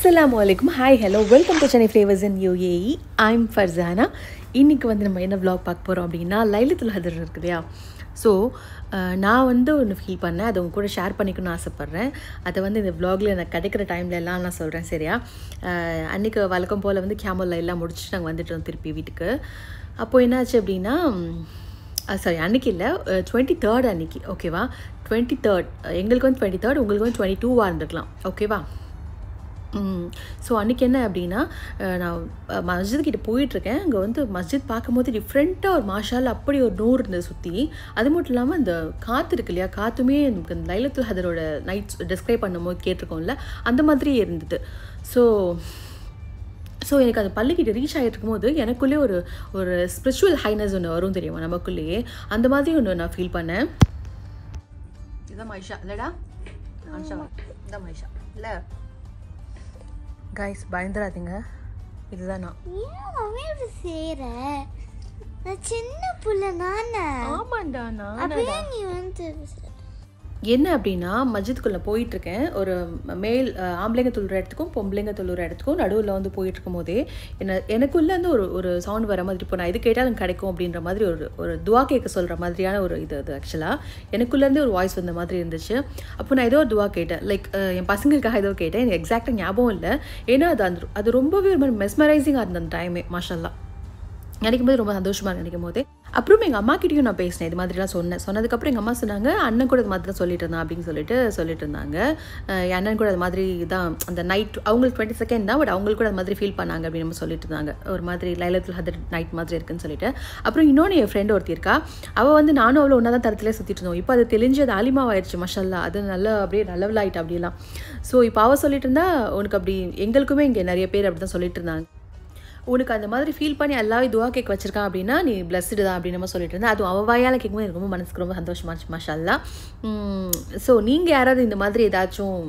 Assalamualaikum. Hi, hello. Welcome to Chennai Flavors in UAE. I'm Farzana. இன்னைக்கு வந்து நம்ம என்ன vlog பார்க்க போகிறோம் அப்படின்னா லைலத்துல் கத்ர் இருக்குது இல்லையா. ஸோ நான் வந்து ஒன்று ஃபீல் பண்ணேன், அதை உங்க கூட ஷேர் பண்ணிக்கணும்னு ஆசைப்பட்றேன். அதை வந்து இந்த vlogல எனக்கு கிடைக்கிற டைமில் எல்லாம் நான் சொல்கிறேன், சரியா? அன்றைக்கி வழக்கம் போல் வந்து கேமலில் எல்லாம் முடிச்சுட்டு நாங்கள் வந்துட்டோம் திருப்பி வீட்டுக்கு. அப்போது என்னாச்சு அப்படின்னா, சாரி அன்றைக்கி இல்லை, 23rd அன்றைக்கி, ஓகேவா? 23rd எங்களுக்கு வந்து 23rd, உங்களுக்கு வந்து 22 இருந்துக்கலாம், ஓகேவா? ஸோ அன்றைக்கி என்ன அப்படின்னா, நான் மஸ்ஜித்கிட்ட போயிட்டுருக்கேன். அங்கே வந்து மஸ்ஜித் பார்க்கும்போது டிஃப்ரெண்ட்டாக ஒரு மாஷால் அப்படி ஒரு நூறு இருந்தது சுற்றி. அது மட்டும் இல்லாமல் அந்த காற்று இருக்கு இல்லையா, காற்றுமே எனக்கு அந்த லைலத்துல் கத்ரோட நைட்ஸ் டிஸ்கிரைப் பண்ணும்போது கேட்டிருக்கோம்ல, அந்த மாதிரியே இருந்தது. ஸோ எனக்கு அது பள்ளிக்கிட்ட ரீச் ஆகிட்டு இருக்கும்போது எனக்குள்ளேயே ஒரு ஸ்பிரிச்சுவல் ஹைனஸ் ஒன்று வரும் தெரியுமா நமக்குள்ளேயே, அந்த மாதிரி ஒன்று நான் ஃபீல் பண்ணேன். இதுதான் மைஷா இல்லைடா, இதுதான் மைஷா இல்லை கைஸ், பயந்துடாதீங்க, இதுதான் நான். சின்ன புள்ள நானே. ஆமாண்டா நான். நீ வந்து என்ன அப்படின்னா, மஸ்ஜித்குள்ளே போயிட்டுருக்கேன். ஒரு மேல் ஆம்பளைங்க தொழுற இடத்துக்கும் பொம்பளைங்க தொழுற இடத்துக்கும் நடுவில் வந்து போயிட்டுருக்கும் போதே எனக்குள்ளேருந்து ஒரு சவுண்ட் வர மாதிரி, இப்போ நான் எது கேட்டாலும் கிடைக்கும் அப்படின்ற மாதிரி ஒரு துவா கேட்க சொல்கிற மாதிரியான ஒரு இது. அது ஆக்சுவலாக எனக்குள்ளேருந்தே ஒரு வாய்ஸ் வந்த மாதிரி இருந்துச்சு. அப்போ நான் ஏதோ ஒரு துவா கேட்டேன், லைக் என் பசங்களுக்காக ஏதோ கேட்டேன். எனக்கு எக்ஸாக்டாக ஞாபகம் இல்லை, ஏன்னா அது ரொம்பவே ஒரு மாதிரி மெஸ்மரைசிங்காக இருந்த அந்த டைமே. மாஷல்லா நினைக்கும் போது ரொம்ப சந்தோஷமாக நினைக்கும் போதே. அப்புறம் எங்கள் அம்மா கிட்டேயும் நான் பேசினேன், இது மாதிரிலாம் சொன்னதுக்கப்புறம் எங்கள் அம்மா சொன்னாங்க, அண்ணன் கூட இது மாதிரி தான் சொல்லிட்டு இருந்தான் அப்படின்னு சொல்லிட்டு இருந்தாங்க. என் அண்ணன் கூட அது மாதிரி தான் அந்த நைட், அவங்களுக்கு 22nd தான், பட் அவங்களுக்கு கூட அது மாதிரி ஃபீல் பண்ணாங்க அப்படின்னு நம்ம சொல்லிட்டு இருந்தாங்க. ஒரு மாதிரி லைலத்துல் கத்ர் நைட் மாதிரி இருக்குன்னு சொல்லிட்டு. அப்புறம் இன்னொன்று என் ஃப்ரெண்டு ஒருத்தி இருக்கா, அவள் வந்து நானும் அவ்வளோ ஒன்றா தான் தரத்திலே சுற்றிட்டு இருந்தோம். இப்போ அது தெளிஞ்சு அது ஆலிமாவாயிடுச்சு, மஷல்லா. அது நல்லா அப்படியே நல்லவள் ஆகிட்டு அப்படிலாம். ஸோ இப்போ அவள் சொல்லிட்டு இருந்தா, உனக்கு அப்படி எங்களுக்குமே இங்கே நிறைய பேர் அப்படி தான் சொல்லிட்டு இருந்தாங்க, உனக்கு அந்த மாதிரி ஃபீல் பண்ணி எல்லாரும் துவா கேட்க வச்சிருக்கான் அப்படின்னா நீ பிளஸ்டு தான் அப்படின்னு நம்ம சொல்லிட்டு இருந்தேன். அதுவும் அவள் வாயால் கேட்கும்போது எனக்கு ரொம்ப மனசுக்கு ரொம்ப சந்தோஷமா இருந்துச்சு, மாஷல்லா. ஸோ நீங்கள் யாராவது இந்த மாதிரி ஏதாச்சும்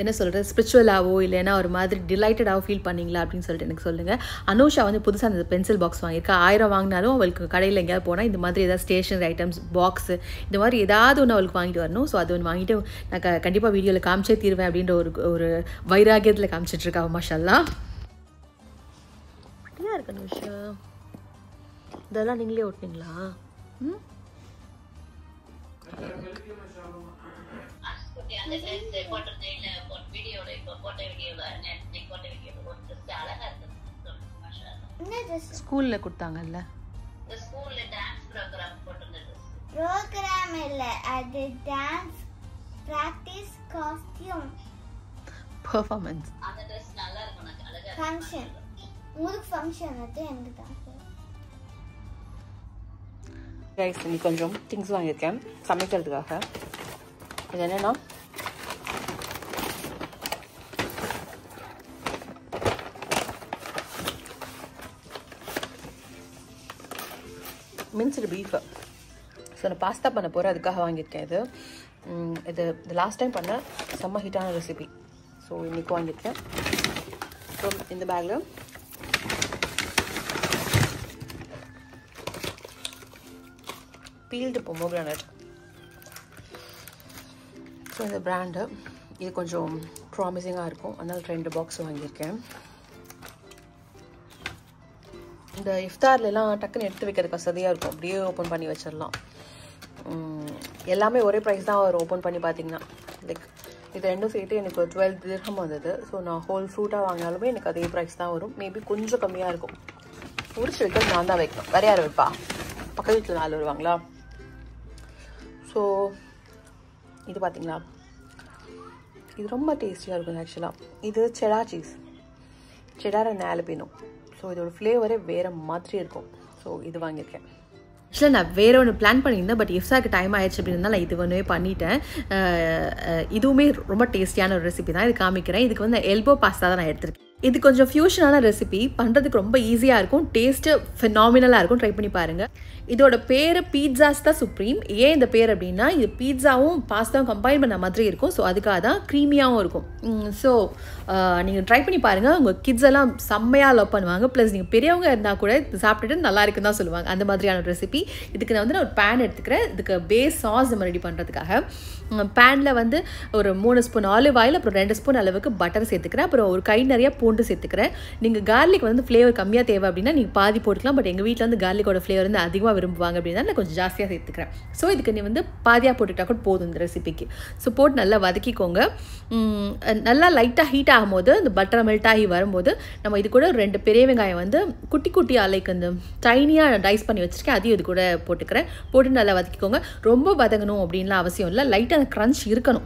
என்ன சொல்கிறது, ஸ்பிரிச்சுவலாகவோ இல்லைன்னா ஒரு மாதிரி டிலைட்டடாகவோ ஃபீல் பண்ணிங்களா அப்படின்னு சொல்லிட்டு எனக்கு சொல்லுங்கள். அனுஷா வந்து புதுசாக அந்த பென்சில் பாக்ஸ் வாங்கியிருக்கா. 1000 வாங்கினாலும் அவளுக்கு கடையில் எங்கேயாவது போனால் இந்த மாதிரி ஏதாவது ஸ்டேஷனரி ஐட்டம்ஸ் பாக்ஸு இந்த மாதிரி ஏதாவது ஒன்று அவளுக்கு வாங்கிட்டு வரணும். ஸோ அது ஒன்று வாங்கிட்டு நான் கண்டிப்பாக வீடியோவில் காமிச்சே தீருவேன் அப்படின்ற ஒரு வைராகியத்தில் காமிச்சிட்ருக்கா, மாஷல்லா. இருக்கு அனுஷா, இதெல்லாம் நீங்களே ஓட்டினீங்களா? ஸ்கூல்ல கொடுத்தாங்கல்ல, ப்ரோக்ராம் இல்ல, அது டான்ஸ் பிராக்டீஸ் காஸ்டியூம் பெர்ஃபார்மன்ஸ். அந்த Dress நல்லா இருக்கும், எனக்கு அழகா ஃபங்க்ஷன். உங்களுக்கு ஃபங்க்ஷன் அது எனக்கு தான். கைஸ், இன்னைக்கு கொஞ்சம் திங்ஸ் வாங்கியிருக்கேன் சமைக்கிறதுக்காக. இது என்னன்னா, மின்ஸ்டு பீஃபு. ஸோ நான் பாஸ்தா பண்ண போகிறேன், அதுக்காக வாங்கியிருக்கேன். இது லாஸ்ட் டைம் பண்ண செம்ம ஹிட்டான ரெசிபி. ஸோ இன்றைக்கி வாங்கியிருக்கேன். அப்புறம் இந்த பேக்கில் பீல்டு பொமோகிரானட். ஸோ இந்த பிராண்டு இது கொஞ்சம் ப்ராமிசிங்காக இருக்கும், அதனால் 2 பாக்ஸ் வாங்கியிருக்கேன். இந்த இஃப்தார்லாம் டக்குன்னு எடுத்து வைக்கிறதுக்கு வசதியாக இருக்கும், அப்படியே ஓப்பன் பண்ணி வச்சிடலாம். எல்லாமே ஒரே ப்ரைஸ் தான் வரும் ஓப்பன் பண்ணி பார்த்தீங்கன்னா. லைக் இது ரெண்டும் சேர்த்து எனக்கு 12 dirham வந்தது. ஸோ நான் ஹோல் ஃப்ரூட்டாக வாங்கினாலுமே எனக்கு அதே ப்ரைஸ் தான் வரும். மேபி கொஞ்சம் கம்மியாக இருக்கும். உரிச்சு வைக்கிறது நான் தான் வைக்கணும், வேறு யார் வைப்பா? பக்கத்து வீட்டில் 4 வருவாங்களா? ஸோ இது பார்த்தீங்களா, இது ரொம்ப டேஸ்டியாக இருக்கும் ஆக்சுவலாக. இது cheddar cheese, cheddar and jalapeno. So இதோட ஃப்ளேவரே வேறு மாதிரி இருக்கும். ஸோ இது வாங்கியிருக்கேன். ஆக்சுவலாக நான் வேறு ஒன்று பிளான் பண்ணியிருந்தேன், பட் இஃப்தாருக்கு டைம் ஆயிடுச்சு அப்படின்னா நான் இது ஒன்றுமே பண்ணிட்டேன். இதுவுமே ரொம்ப டேஸ்டியான ஒரு ரெசிபி தான், இது காமிக்கிறேன். இதுக்கு வந்து எல்போ பாஸ்தா தான் நான் எடுத்திருக்கேன். இது கொஞ்சம் ஃபியூஷனான ரெசிபி, பண்ணுறதுக்கு ரொம்ப ஈஸியாக இருக்கும், டேஸ்ட்டு ஃபினாமினலாக இருக்கும். ட்ரை பண்ணி பாருங்கள். இதோட பேர் பீட்சாஸ் தான் சுப்ரீம். ஏன் இந்த பேர் அப்படின்னா இது பீட்சாவும் பாஸ்தாவும் கம்பைன் பண்ண மாதிரி இருக்கும். ஸோ அதுக்காக தான் க்ரீமியாகவும் இருக்கும். ஸோ நீங்கள் ட்ரை பண்ணி பாருங்கள். உங்கள் கிட்ஸ் எல்லாம் செம்மையாக லவ் பண்ணுவாங்க. ப்ளஸ் நீங்கள் பெரியவங்க இருந்தால் கூட இது சாப்பிட்டுட்டு நல்லா இருக்குன்னு தான் சொல்லுவாங்க. அந்த மாதிரியான ரெசிபி. இதுக்கு நான் ஒரு பேன் எடுத்துக்கிறேன். இதுக்கு பேஸ் சாஸ் நம்ம ரெடி பண்ணுறதுக்காக பேனில் ஒரு 3 ஸ்பூன் ஆலிவ் ஆயில், அப்புறம் 2 ஸ்பூன் அளவுக்கு பட்டர் சேர்த்துக்கிறேன். அப்புறம் ஒரு கை நிறைய பூண்டு சேர்த்துக்கிறேன். நீங்கள் கார்லிக் ஃப்ளேவர் கம்மியாக தேவை அப்படின்னா நீங்கள் பாதி போட்டுக்கலாம். பட் எங்கள் வீட்டில் கார்லிக்கோட ஃப்ளேவர் அதிகமாக விரும்புவாங்க அப்படின்னா நான் கொஞ்சம் ஜாஸ்தியாக சேர்த்துக்கிறேன். ஸோ இதுக்கு நீ பாதியாக போட்டுக்கிட்டா கூட போதும் இந்த ரெசிபிக்கு. ஸோ போட்டு நல்லா வதக்கிக்கோங்க. நல்லா லைட்டாக ஹீட் ஆகும்போது இந்த பட்டரை மெல்ட் ஆகி வரும்போது நம்ம இது கூட 2 பெரிய வெங்காயம் குட்டி குட்டியாக லைக் அந்த டைனியாக டைஸ் பண்ணி வச்சுருக்கேன். அதையும் இது கூட போட்டுக்கிறேன். போட்டு நல்லா வதக்கிக்கோங்க. ரொம்ப வதங்கணும் அப்படின்லாம் அவசியம் இல்லை. லைட்டாக அந்த க்ரன்ச் இருக்கணும்.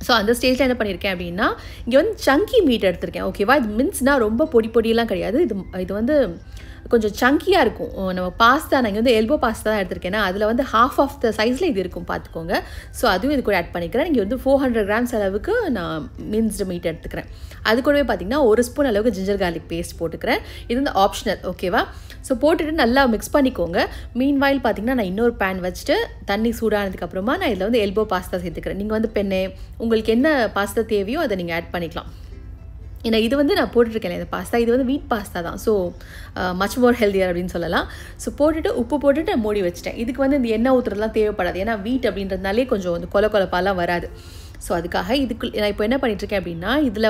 ஸோ அந்த ஸ்டேஜில் என்ன பண்ணியிருக்கேன் அப்படின்னா இங்கே சங்கி மீட் எடுத்திருக்கேன். ஓகேவா? இது மின்ஸ்னால் ரொம்ப பொடியெல்லாம் கிடையாது. இது கொஞ்சம் சங்கியாக இருக்கும். நம்ம பாஸ்தா நான் இங்கே எல்போ பாஸ்தா தான் எடுத்திருக்கேன்னா அதில் ஹாஃப் ஆஃப் த சைஸில் இது இருக்கும் பார்த்துக்கோங்க. ஸோ அதுவும் இது கூட ஆட் பண்ணிக்கிறேன். இங்கே 400 கிராம்ஸ் அளவுக்கு நான் மின்ஸ்டு மீட் எடுத்துக்கிறேன். அது கூடவே பார்த்திங்கன்னா 1 ஸ்பூன் அளவுக்கு ஜிஞ்சர் கார்லிக் பேஸ்ட் போட்டுக்கிறேன். இது ஆப்ஷனல். ஓகேவா? ஸோ போட்டுட்டு நல்லா மிக்ஸ் பண்ணிக்கோங்க. மீன்வாயில் பார்த்திங்கன்னா நான் இன்னொரு பேன் வச்சுட்டு தண்ணி சூடானதுக்கப்புறமா நான் இதில் எல்போ பாஸ்தா சேர்த்துக்கிறேன். நீங்கள் பெண்ணே உங்களுக்கு என்ன பாஸ்தா தேவையோ அதை நீங்கள் ஆட் பண்ணிக்கலாம். ஏன்னா இது நான் போட்டுருக்கேன் இந்த பாஸ்தா. இது வீட் பாஸ்தா தான். ஸோ மச் மோர் ஹெல்தியர் அப்படின்னு சொல்லலாம். ஸோ போட்டுட்டு உப்பு போட்டுட்டு நான் மூடி வச்சுட்டேன். இதுக்கு இந்த எண்ணெய் ஊற்றுறதுலாம் தேவைப்படாது. ஏன்னா வீட் அப்படின்றதுனாலே கொஞ்சம் கொலப்பாலாம் வராது. ஸோ அதுக்காக இதுக்கு நான் இப்போ என்ன பண்ணிட்டுருக்கேன் அப்படின்னா இதில்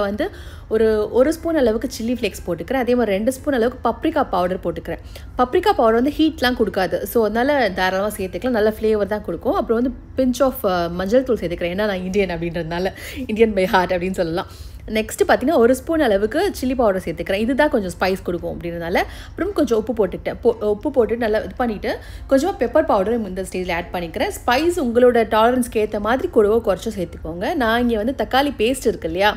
ஒரு ஸ்பூன் அளவுக்கு சில்லி ஃப்ளேக்ஸ் போட்டுக்கிறேன். அதே மாதிரி 2 ஸ்பூன் அளவுக்கு பப்ரிக்கா பவுடர் போட்டுக்கிறேன். பப்ரிக்கா பவுடர் ஹீட்லாம் கொடுக்காது. ஸோ அதனால் தாராளமாக சேர்த்துக்கலாம். நல்ல ஃப்ளேவர் தான் கொடுக்கும். அப்புறம் பிஞ்ச் ஆஃப் மஞ்சள் தூள் சேர்த்துக்கிறேன். ஏன்னா நான் இந்தியன் அப்படின்றதுனால இந்தியன் பை ஹார்ட் அப்படின்னு சொல்லலாம். நெக்ஸ்ட்டு பார்த்திங்கன்னா 1 ஸ்பூன் அளவுக்கு சில்லி பவுடர் சேர்த்துக்கிறேன். இதுதான் கொஞ்சம் ஸ்பைஸ் கொடுக்கும் அப்படின்றதுனால. அப்புறம் கொஞ்சம் உப்பு போட்டுட்டு நல்லா இது பண்ணிவிட்டு கொஞ்சமாக பெப்பர் பவுடரும் இந்த ஸ்டேஜில் ஆட் பண்ணிக்கிறேன். ஸ்பைஸ் உங்களோட டாலரன்ஸ்க்கு ஏற்ற மாதிரி கூடவோ குறைச்சோ சேர்த்துக்கோங்க. நான் இங்கே தக்காளி பேஸ்ட் இருக்கு இல்லையா,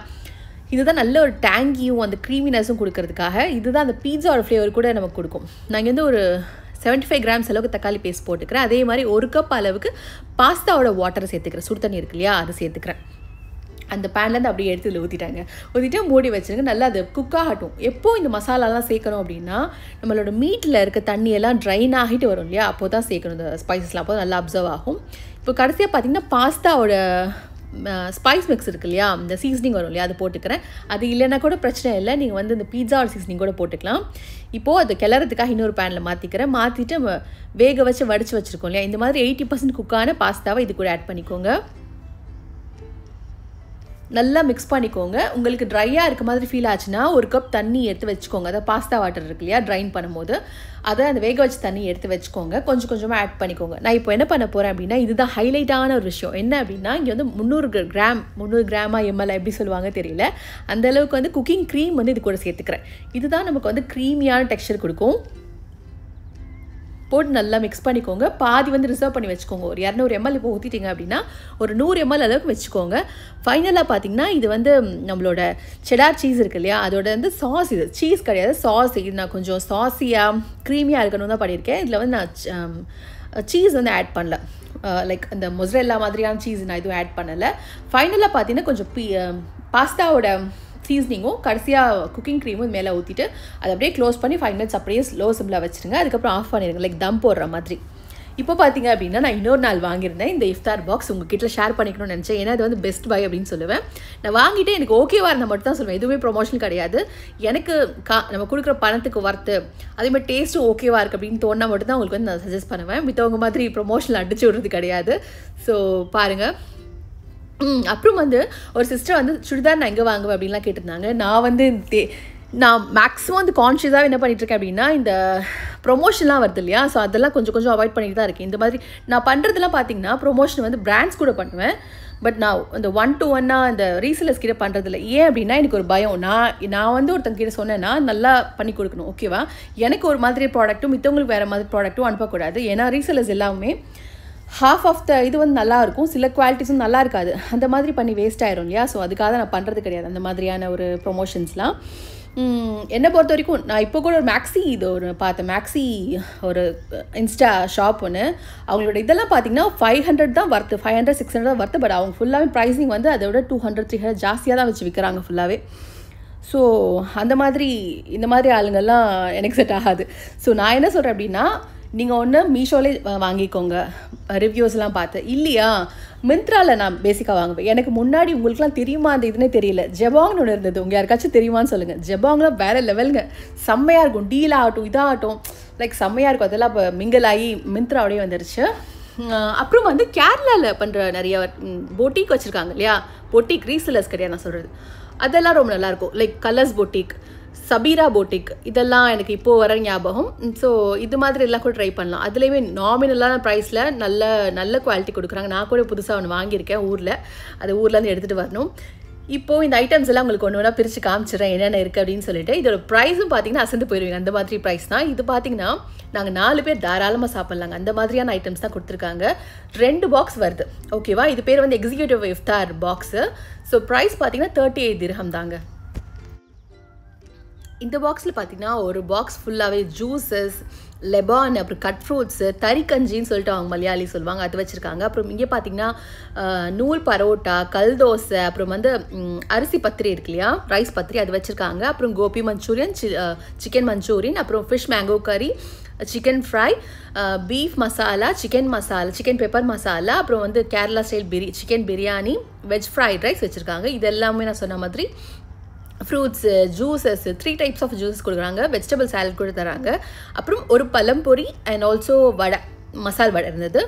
இதுதான் நல்ல ஒரு டேங்கியும் அந்த க்ரீமினஸும் கொடுக்கறதுக்காக. இதுதான் அந்த பீட்சாவோட ஃப்ளேவர் கூட நமக்கு கொடுக்கும். நான் இங்கே ஒரு 75 கிராம்ஸ் அளவுக்கு தக்காளி பேஸ்ட் போட்டுக்கிறேன். அதே மாதிரி 1 கப் அளவுக்கு பாஸ்தாவோட வாட்டரை சேர்த்துக்கிறேன். சுடு தண்ணி இருக்கு இல்லையா, அதை சேர்த்துக்கிறேன். அந்த பேன்லேருந்து அப்படியே எடுத்து இதில் ஊற்றிட்டு மூடி வச்சுருங்க. நல்லா அது குக் ஆகட்டும். எப்போ இந்த மசாலாலாம் சேர்க்கணும் அப்படின்னா நம்மளோட மீட்டில் இருக்க தண்ணியெல்லாம் ட்ரைன் ஆகிட்டு வரும் இல்லையா, அப்போ தான் சேர்க்கணும் இந்த ஸ்பைசஸ்லாம். அப்போ நல்லா அப்சர்வ் ஆகும். இப்போ கடைசியாக பார்த்திங்கன்னா பாஸ்தாவோட ஸ்பைஸ் மிக்ஸ் இருக்கு இல்லையா, இந்த சீசனிங் வரும் இல்லையா, அது போட்டுக்கிறேன். அது இல்லைன்னா கூட பிரச்சனை இல்லை. நீங்கள் இந்த பீட்சாவோட சீசனிங் கூட போட்டுக்கலாம். இப்போது அது கிளறதுக்காக இன்னொரு பேனில் மாற்றிட்டு வேக வச்சு வடித்து வச்சுருக்கோம் இல்லையா, இந்த மாதிரி 80% குக்கான பாஸ்தாவை இது கூட ஆட் பண்ணிக்கோங்க. நல்லா மிக்ஸ் பண்ணிக்கோங்க. உங்களுக்கு ட்ரையாக இருக்க மாதிரி ஃபீல் ஆச்சுன்னா 1 கப் தண்ணி எடுத்து வச்சுக்கோங்க. அதாவது பாஸ்தா வாட்டர் இருக்கு இல்லையா, ட்ரைன் பண்ணும்போது அதை அந்த வேக வச்சு தண்ணி எடுத்து வச்சுக்கோங்க. கொஞ்சம் கொஞ்சமாக ஆட் பண்ணிக்கோங்க. நான் இப்போ என்ன பண்ண போகிறேன் அப்படின்னா இதுதான் ஹைலைட்டான ஒரு விஷயம். என்ன அப்படின்னா இங்கே 300 கிராமா எம்எல் எப்படி சொல்லுவாங்க தெரியல, அந்தளவுக்கு குக்கிங் க்ரீம் இது கூட சேர்த்துக்கிறேன். இதுதான் நமக்கு க்ரீமியான டெக்ஸ்சர் கொடுக்கும். போட்டு நல்லா மிக்ஸ் பண்ணிக்கோங்க. பாதி ரிசர்வ் பண்ணி வச்சுக்கோங்க. ஒரு 200 ml இப்போ ஊற்றிட்டிங்க அப்படின்னா ஒரு 100 ml அளவுக்கு வச்சுக்கோங்க. ஃபைனலாக பார்த்தீங்கன்னா இது நம்மளோட செடார் சீஸ் இருக்கு இல்லையா, அதோட சாஸ். இது சீஸ் கிடையாது, சாஸ். இது நான் கொஞ்சம் சாஸியாக க்ரீமியாக இருக்கணும் தான் பண்ணியிருக்கேன். இதில் நான் சீஸ் ஆட் பண்ணல. லைக் இந்த மொசரெல்லா மாதிரியான சீஸ் நான் எதுவும் ஆட் பண்ணலை. ஃபைனலாக பார்த்தீங்கன்னா கொஞ்சம் பாஸ்தாவோட சீசனிங்கும் கடைசியாக குக்கிங் க்ரீமும் மேலே ஊற்றிட்டு அதை அப்படியே க்ளோஸ் பண்ணி 5 minutes அப்படியே லோ சிம்மில் வச்சுருங்க. அதுக்கப்புறம் ஆஃப் பண்ணிடுங்க, லைக் தம் போடுற மாதிரி. இப்போ பார்த்தீங்க அப்படின்னா நான் இன்னொரு நாள் வாங்கியிருந்தேன் இந்த இஃப்தார் பாக்ஸ். உங்ககிட்ட ஷேர் பண்ணிக்கணும்னு நினச்சேன். ஏன்னா இது பெஸ்ட் பை அப்படின்னு சொல்லுவேன். நான் வாங்கிட்டு எனக்கு ஓகேவா இருந்தால் மட்டும் தான் சொல்லுவேன். எதுவுமே ப்ரொமோஷன் கிடையாது. எனக்கு நம்ம கொடுக்குற பணத்துக்கு ஒர்த்து, அதேமாதிரி டேஸ்ட்டும் ஓகேவா இருக்குது அப்படின்னு தோணா மட்டும் தான் உங்களுக்கு நான் சஜஸ்ட் பண்ணுவேன். மித்தவங்க மாதிரி ப்ரொமோஷனில் அடிச்சு விடுறது கிடையாது. ஸோ பாருங்கள். அப்புறம் ஒரு சிஸ்டர் சுடிதார் நான் எங்கே வாங்குவேன் அப்படின்லாம் கேட்டிருந்தாங்க. நான் மேக்ஸிமம் கான்ஷியஸாக என்ன பண்ணிகிட்ருக்கேன் அப்படின்னா இந்த ப்ரொமோஷன்லாம் வருது இல்லையா, ஸோ அதெல்லாம் கொஞ்சம் அவாய்ட் பண்ணிட்டு தான் இருக்கேன். இந்த மாதிரி நான் பண்ணுறதுலாம் பார்த்தீங்கன்னா ப்ரொமோஷன் பிராண்ட்ஸ் கூட பண்ணுவேன். பட் நான் இந்த 1-to-1 இந்த ரீசேலர்ஸ் கிட்ட பண்ணுறதில்ல. ஏன் அப்படின்னா எனக்கு ஒரு பயம். நான் ஒருத்தங்க கிட்ட சொன்னேன்னா நல்லா பண்ணி கொடுக்கணும். ஓகேவா? எனக்கு ஒரு மாதிரி ப்ராடக்ட்டும் மித்தவங்களுக்கு வேறு மாதிரி ப்ராடக்ட்டும் அனுப்பக்கூடாது. ஏன்னா ரீசேலர்ஸ் எல்லாமே ஹாஃப் ஆஃப் த இது நல்லாயிருக்கும், சில குவாலிட்டிஸும் நல்லா இருக்காது. அந்த மாதிரி பண்ணி வேஸ்ட் ஆயிரும் இல்லையா. ஸோ அதுக்காக நான் பண்ணுறது கிடையாது அந்த மாதிரியான ஒரு ப்ரொமோஷன்ஸ்லாம். என்னை பொறுத்த வரைக்கும் நான் இப்போ கூட ஒரு மேக்ஸி பார்த்தேன். மேக்ஸி ஒரு இன்ஸ்டா ஷாப் ஒன்று. அவங்களோட இதெல்லாம் பார்த்தீங்கன்னா 500 தான் வர்த்து, 500-600 தான் வர்த்து. பட் அவங்க ஃபுல்லாகவே ப்ரைஸிங் அதோட 200-300 ஜாஸ்தியாக தான் வச்சு விற்கிறாங்க ஃபுல்லாகவே. ஸோ அந்த மாதிரி இந்த மாதிரி ஆளுங்கள்லாம் எனக்கு செட் ஆகாது. ஸோ நான் என்ன சொல்கிறேன் அப்படின்னா, நீங்கள் ஒன்று மீஷோலே வாங்கிக்கோங்க ரிவ்யூஸ்லாம் பார்த்து. இல்லையா மிந்த்ராவில் நான் பேசிக்காக வாங்குவேன். எனக்கு முன்னாடி உங்களுக்குலாம் தெரியுமா அந்த இதுனே தெரியல, ஜெபாங்னு ஒன்று இருந்தது. உங்கள் யாருக்காச்சும் தெரியுமான்னு சொல்லுங்கள். ஜெபாங்லாம் வேறு லெவலுங்க, செம்மையாக இருக்கும். டீல் ஆகட்டும் இதாகட்டும் லைக் செம்மையாக இருக்கும். அதெல்லாம் இப்போ மிங்கிள் ஆகி மிந்த்ராவோடய வந்துருச்சு. அப்புறம் வந்து கேரளாவில் பண்ணுற நிறைய பொட்டிக் வச்சுருக்காங்க இல்லையா, பொட்டிக் ரீசெல்லர்ஸ் கிடையாது நான் சொல்கிறது, அதெல்லாம் ரொம்ப நல்லாயிருக்கும். Like colours boutique, Sabira boutique, இதெல்லாம் எனக்கு இப்போது வர ஞாபகம். ஸோ இது மாதிரி எல்லாம் கூட ட்ரை பண்ணலாம். அதுலேயுமே நாமினலான ப்ரைஸில் நல்ல குவாலிட்டி கொடுக்குறாங்க. நான் கூட புதுசாக ஒன்று வாங்கியிருக்கேன் ஊரில், அது ஊர்லேருந்து எடுத்துகிட்டு வரணும். இப்போது இந்த ஐட்டம்ஸ் எல்லாம் உங்களுக்கு ஒன்று ஒன்றா பிரித்து காமிச்சிடுறேன் என்னென்ன இருக்குது அப்படின்னு சொல்லிட்டு. இதோட ப்ரைஸும் பார்த்தீங்கன்னா அசந்து போயிடுவீங்க, அந்த மாதிரி ப்ரைஸ் தான். இது பார்த்தீங்கன்னா நாங்கள் 4 பேர் தாராளமாக சாப்பிட்லாங்க, அந்த மாதிரியான ஐட்டம்ஸ் தான் கொடுத்துருக்காங்க. 2 பாக்ஸ் வருது ஓகேவா. இது பேர் வந்து எக்ஸிக்யூட்டிவ் இஃப்தார் பாக்ஸு. ஸோ ப்ரைஸ் பார்த்தீங்கன்னா 38 திர்ஹம் தாங்க. இந்த பாக்ஸில் பார்த்தீங்கன்னா ஒரு பாக்ஸ் ஃபுல்லாகவே ஜூஸஸ், லெபான், அப்புறம் கட் ஃப்ரூட்ஸு, தரிக்கஞ்சின்னு சொல்லிட்டு அவங்க மலையாளி சொல்லுவாங்க, அது வச்சுருக்காங்க. அப்புறம் இங்கே பார்த்தீங்கன்னா நூல் பரோட்டா, கல் தோசை, அப்புறம் வந்து அரிசி பத்திரி இருக்கு இல்லையா, ரைஸ் பத்திரி, அது வச்சுருக்காங்க. அப்புறம் கோபி மஞ்சூரியன், சிக்கன் மஞ்சூரியன், அப்புறம் ஃபிஷ் மேங்கோ கறி, chicken fry, beef masala, chicken pepper masala, அப்புறம் வந்து Kerala style chicken biryani, veg fried rice வச்சுருக்காங்க. இது எல்லாமே நான் சொன்ன மாதிரி fruits, juices, 3 types of juices கொடுக்குறாங்க. வெஜிடபிள் சாலட் கூட தராங்க. அப்புறம் ஒரு பழம்பொரி அண்ட் ஆல்சோ வடை, மசால் வடை இருந்தது.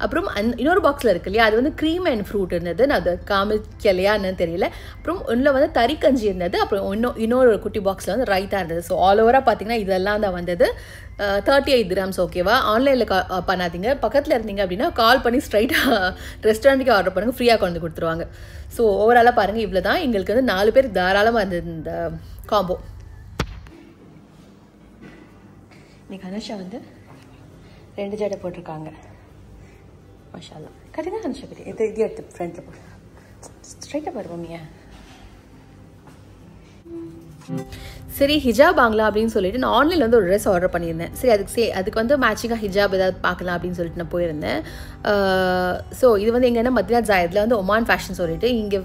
அப்புறம் இன்னொரு பாக்ஸில் இருக்கு இல்லையா, அது வந்து க்ரீம் அண்ட் ஃப்ரூட் இருந்தது. நான் அதை காமிக்கலையா என்னன்னு தெரியல. அப்புறம் ஒன்றில் வந்து தரிக்கஞ்சி இருந்தது. அப்புறம் இன்னொரு குட்டி பாக்ஸில் வந்து ரைத்தா இருந்தது. ஸோ ஆல் ஓவராக பார்த்தீங்கன்னா இதெல்லாம் தான் வந்தது. 38 திர்ஹம்ஸ் ஓகேவா. ஆன்லைனில் பண்ணாதீங்க, பக்கத்தில் இருந்தீங்க அப்படின்னா கால் பண்ணி ஸ்ட்ரைட்டாக ரெஸ்டாரண்ட்டுக்கு ஆர்டர் பண்ணுங்கள், ஃப்ரீயாக கொண்டு கொடுத்துருவாங்க. ஸோ ஓவராலாக பாருங்கள், இவ்வளோ தான். எங்களுக்கு வந்து 4 பேர் தாராளமாக இருந்தது இந்த காம்போ. இன்னைக்கு அனுஷா வந்து 2 ஜடை போட்டிருக்காங்க, மாஷாஅல்லாஹ். கட்டினா அனுஷா பற்றி இது எடுத்து ஃப்ரண்ட்டில் போட்டு ஸ்ட்ரைட்டாக பாரு மம்மியா. சரி ஹிஜாப் வாங்கலாம் அப்படின்னு சொல்லிட்டு நான் ஆன்லைனில் வந்து ஒரு ட்ரெஸ் ஆர்டர் பண்ணியிருந்தேன். சரி அதுக்கு வந்து மேட்சிங்காக ஹிஜாப் ஏதாவது பார்க்கலாம் அப்படின்னு சொல்லிட்டு நான் போயிருந்தேன். ஸோ இது வந்து எங்கன்னா மதினா ஜாயத்தில் வந்து ஒமான் ஃபேஷன் சொல்லிட்டு இங்கே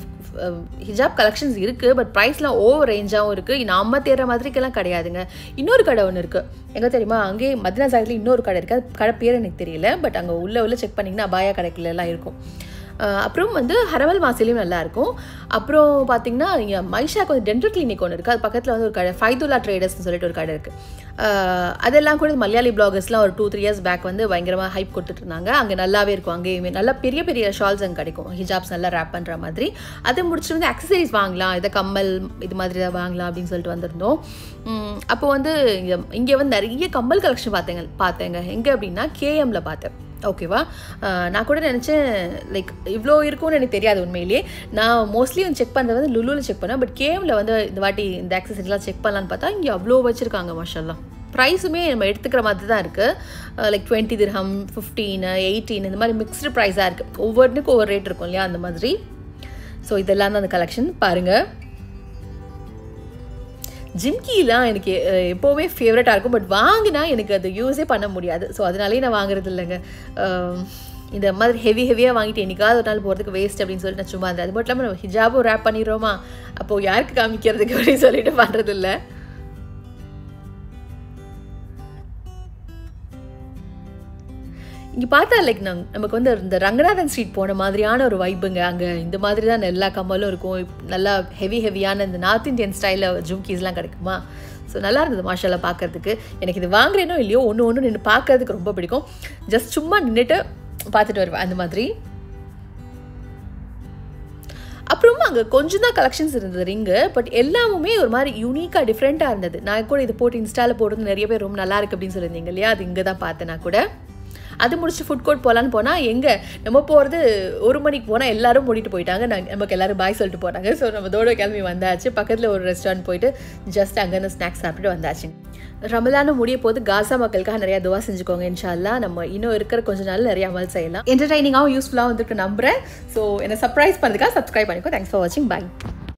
ஹிஜாப் கலெக்ஷன்ஸ் இருக்குது. பட் ப்ரைஸ்லாம் ஓவர் ரேஞ்சாகவும் இருக்குது. நம்ம தேடுற மாதிரிக்கெல்லாம் கிடையாதுங்க. இன்னொரு கடை ஒன்று இருக்குது, எங்கே தெரியுமா, அங்கேயே மதினா ஜாயத்தில் இன்னொரு கடை இருக்குது. அது கடை பேர் எனக்கு தெரியல, பட் அங்கே உள்ள செக் பண்ணிங்கன்னா அபாயா கடைக்குள்ளெல்லாம் இருக்கும். அப்புறம் வந்து ஹரவல் மாசிலையும் நல்லாயிருக்கும். அப்புறம் பார்த்திங்கன்னா இங்கே மைஷாக்கு வந்து டென்டல் கிளினிக் ஒன்று இருக்குது, அது பக்கத்தில் வந்து ஒரு கடை ஃபைதுல்லா ட்ரேடர்ஸ்னு சொல்லிட்டு ஒரு கடை இருக்குது. அதெல்லாம் கூட மலையாளி பிளாகர்ஸ்லாம் ஒரு 2-3 இயர்ஸ் பேக் வந்து பயங்கரமாக ஹைப் கொடுத்துட்டு இருந்தாங்க. அங்கே நல்லாவே இருக்கும். அங்கேயுமே நல்லா பெரிய பெரிய ஷால்ஸ் அங்கே கிடைக்கும், ஹிஜாப்ஸ் நல்லா ரேப் பண்ணுற மாதிரி. அதை முடிச்சுட்டு வந்து அக்சசரிஸ் வாங்கலாம், இதை கம்மல் இது மாதிரி தான் வாங்கலாம் அப்படின்னு சொல்லிட்டு வந்திருந்தோம். அப்போ வந்து இங்கே வந்து நிறைய கம்மல் கலெக்ஷன் பார்த்தேங்க. எங்கே அப்படின்னா கேஎம்மில் பார்த்தேன் ஓகேவா. நான் கூட நினச்சேன் லைக் இவ்வளோ இருக்கும்னு எனக்கு தெரியாது உண்மையிலேயே. நான் மோஸ்ட்லி வந்து செக் பண்ணுறது வந்து லுலுவில் செக் பண்ணேன். பட் கேஎம்மில் வந்து இந்த வாட்டி இந்த ஆக்சசரிஸ்லாம் செக் பண்ணலான்னு பார்த்தா இங்கே அவ்வளோ வச்சுருக்காங்க மாஷாஅல்லாஹ். ப்ரைஸுமே நம்ம எடுத்துக்கிற மாதிரி தான் இருக்குது. லைக் 20 திர்ஹம், 15, 18 இந்த மாதிரி மிக்ஸ்டு ப்ரைஸாக இருக்குது. ஒவ்வொன்றுக்கும் ஒவ்வொரு ரேட் இருக்கும் இல்லையா, அந்த மாதிரி. ஸோ இதெல்லாம் தான் அந்த கலெக்ஷன் பாருங்கள். ஜிம்கிலாம் எனக்கு எப்போவுமே ஃபேவரட்டாக இருக்கும். பட் வாங்கினா எனக்கு அது யூஸே பண்ண முடியாது. ஸோ அதனாலே நான் வாங்குறது இல்லைங்க. இந்த மாதிரி ஹெவியாக வாங்கிட்டு என்னைக்காவது ஒரு நாள் போகிறதுக்கு வேஸ்ட் அப்படின்னு சொல்லிட்டு நான் சும்மா இருந்தேன். அது மட்டும் இல்லாமல் நம்ம ஹிஜாபும் ரேப் பண்ணிடுறோமா, அப்போது யாருக்கு காமிக்கிறதுக்கு அப்படின்னு சொல்லிட்டு பண்ணுறதில்ல. இங்கே பார்த்தா லைக் நமக்கு வந்து இந்த ரங்கநாதன் ஸ்ட்ரீட் போன மாதிரியான ஒரு வைப்புங்க. அங்கே இந்த மாதிரி தான் எல்லா கம்மலும் இருக்கும். நல்லா ஹெவியான இந்த நார்த் இந்தியன் ஸ்டைலில் ஜும்கீஸ்லாம் கிடைக்குமா. ஸோ நல்லா இருந்தது மாஷாஅல்லாஹ் பார்க்குறதுக்கு. எனக்கு இது வாங்குறேனோ இல்லையோ ஒன்று நின்று பார்க்கறதுக்கு ரொம்ப பிடிக்கும். ஜஸ்ட் சும்மா நின்றுட்டு பார்த்துட்டு வருவேன் அந்த மாதிரி. அப்புறமா அங்கே கொஞ்சம் தான் கலெக்ஷன்ஸ் இருந்தது ரிங்கு. பட் எல்லாமுமே ஒரு மாதிரி யூனிக்காக டிஃப்ரெண்ட்டாக இருந்தது. நான் கூட இதை போட்டு இன்ஸ்டாவில் போடுறது நிறைய பேர் ரொம்ப நல்லா இருக்குது அப்படின்னு சொல்லியிருந்தீங்க இல்லையா, அது இங்கே தான் பார்த்தேன் நான் கூட. அது முடிச்சு ஃபுட் கோர்ட் போகலான்னு போனால் எங்கே நம்ம போகிறது 1 மணிக்கு போனால் எல்லோரும் மூடிட்டு போயிட்டாங்க. நமக்கு எல்லோரும் பாய் சொல்லிட்டு போனாங்க. ஸோ நம்ம தோட கிளம்பி வந்தாச்சு. பக்கத்தில் ஒரு ரெஸ்டாரண்ட் போயிட்டு ஜஸ்ட் அங்கேருந்து ஸ்நாக்ஸ் சாப்பிட்டுட்டு வந்தாச்சு. ரமலானும் முடிய போது காசா மக்களுக்காக நிறையா துவா செஞ்சுக்கோங்க இன்ஷால்லா. நம்ம இன்னும் இருக்கிற கொஞ்ச நாள் நிறைய அமல் செய்யலாம். என்டர்டைனிங்காகவும் யூஸ்ஃபுல்லாகவும் வந்துருக்கு நம்புகிறேன். ஸோ என்னை சர்ப்ரைஸ் பண்ணுறதுக்காக சப்ஸ்கிரைப் பண்ணிக்கோ. தேங்க்ஸ் ஃபார் வாட்சிங். பாய்.